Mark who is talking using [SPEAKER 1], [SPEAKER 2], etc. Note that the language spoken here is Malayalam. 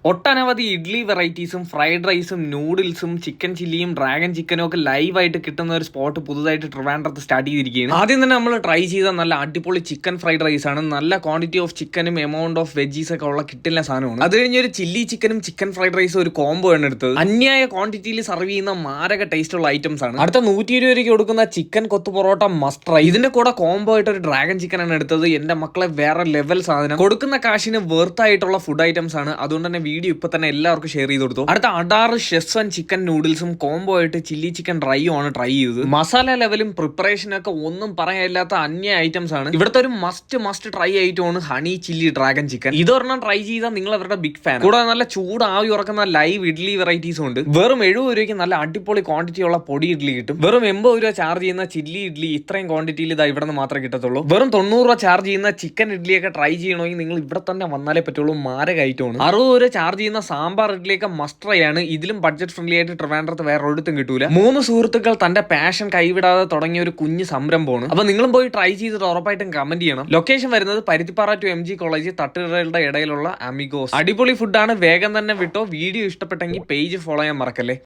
[SPEAKER 1] ഒട്ടനവധി ഇഡ്ലി വെറൈറ്റീസും ഫ്രൈഡ് റൈസും നൂഡിൽസും ചിക്കൻ ചില്ലിയും ഡ്രാഗൺ ചിക്കനും ഒക്കെ ലൈവായിട്ട് കിട്ടുന്ന ഒരു സ്പോട്ട് പുതുതായിട്ട് ട്രിവാൻഡ്രത്ത് സ്റ്റാർട്ട് ചെയ്തിരിക്കുകയാണ്. ആദ്യം തന്നെ നമ്മൾ ട്രൈ ചെയ്ത നല്ല അടിപൊളി ചിക്കൻ ഫ്രൈഡ് റൈസ് ആണ്. നല്ല ക്വാണ്ടിറ്റി ഓഫ് ചിക്കനും എമൗണ്ട് ഓഫ് വെജീസ് ഒക്കെ ഉള്ള കിട്ടുന്ന സാധനമാണ്. അത് കഴിഞ്ഞ് ഒരു ചില്ലി ചിക്കനും ചിക്കൻ ഫ്രൈഡ് റൈസും ഒരു കോംബോ ആണ് എടുത്തത്. അന്യായ ക്വാണ്ടിറ്റിയിൽ സർവ് ചെയ്യുന്ന മാരക ടേസ്റ്റ് ഉള്ള ഐറ്റംസ് ആണ്. അടുത്ത 120 രൂപയ്ക്ക് കൊടുക്കുന്ന ചിക്കൻ കൊത്തു പൊറോട്ട മസ്റ്റ് ട്രൈ. ഇതിന്റെ കൂടെ കോംബോ ആയിട്ട് ഒരു ഡ്രാഗൺ ചിക്കൻ ആണ് എടുത്തത്. എന്റെ മക്കളെ വേറെ ലെവൽ സാധനം. കൊടുക്കുന്ന കാശിന് വെർത്ത് ആയിട്ടുള്ള ഫുഡ് ഐറ്റംസ് ആണ്. അതുകൊണ്ട് തന്നെ വീഡിയോ ഇപ്പൊ തന്നെ എല്ലാവർക്കും ഷെയർ ചെയ്ത് കൊടുത്തു. അടുത്ത അഡാറ് ഷെസ്വൻ ചിക്കൻ നൂഡിൽസും കോംബോ ആയിട്ട് ചില്ലി ചിക്കൻ ഡ്രൈയും ആണ് ട്രൈ ചെയ്തത്. മസാല ലെവലും പ്രിപ്പറേഷനും ഒക്കെ ഒന്നും പറയാനില്ലാത്ത അന്യ ഐറ്റംസ് ആണ്. ഇവിടുത്തെ ഒരു മസ്റ്റ് ട്രൈ ഐറ്റമാണ് ഹണി ചില്ലി ഡ്രാഗൺ ചിക്കൻ. ഇതൊരെണ്ണം ട്രൈ ചെയ്താൽ നിങ്ങൾ അവരുടെ ബിഗ് ഫാൻ. കൂടാതെ നല്ല ചൂട് ആവി ഉറക്കുന്ന ലൈവ് ഇഡ്ലി വെറൈറ്റീസും ഉണ്ട്. വെറും 70 രൂപയ്ക്ക് നല്ല അടിപൊളി ക്വാണ്ടിറ്റി ഉള്ള പൊടി ഇഡ്ലി കിട്ടും. വെറും 80 രൂപ ചാർജ് ചെയ്യുന്ന ചില്ലി ഇഡ്ലി ഇത്രയും ക്വാണ്ടിറ്റിയിൽ ഇതാ ഇവിടെ നിന്ന് മാത്രമേ കിട്ടത്തുള്ളൂ. വെറും 90 രൂപ ചാർജ് ചെയ്യുന്ന ചിക്കൻ ഇഡ്ലിയൊക്കെ ട്രൈ ചെയ്യണമെങ്കിൽ നിങ്ങൾ ഇവിടെ തന്നെ വന്നാലേ പറ്റുള്ളൂ. മാരക ഐറ്റമാണ്. 60 രൂപ ചാർജ് ചെയ്യുന്ന സാമ്പാർ ഇഡ്ലിയൊക്കെ മസ്റ്റ് ട്രൈ ആണ്. ഇതിലും ബഡ്ജറ്റ് ഫ്രണ്ട്ലി ആയിട്ട് ട്രിവാൻഡ്രത്ത് വേറെ ഒരിടത്തും കിട്ടൂല. 3 സുഹൃത്തുക്കൾ തന്റെ പാഷൻ കൈവിടാതെ തുടങ്ങിയ ഒരു കുഞ്ഞു സംരംഭമാണ്. അപ്പൊ നിങ്ങളും പോയി ട്രൈ ചെയ്തിട്ട് ഉറപ്പായിട്ടും കമന്റ് ചെയ്യണം. ലൊക്കേഷൻ വരുന്നത് പരുത്തിപ്പാറ ടു MG കോളേജ് തട്ടുകടകളുടെ ഇടയിലുള്ള അമിഗോസ്. അടിപൊളി ഫുഡാണ്. വേഗം തന്നെ വിട്ടോ. വീഡിയോ ഇഷ്ടപ്പെട്ടെങ്കിൽ പേജ് ഫോളോ ചെയ്യാൻ മറക്കല്ലേ.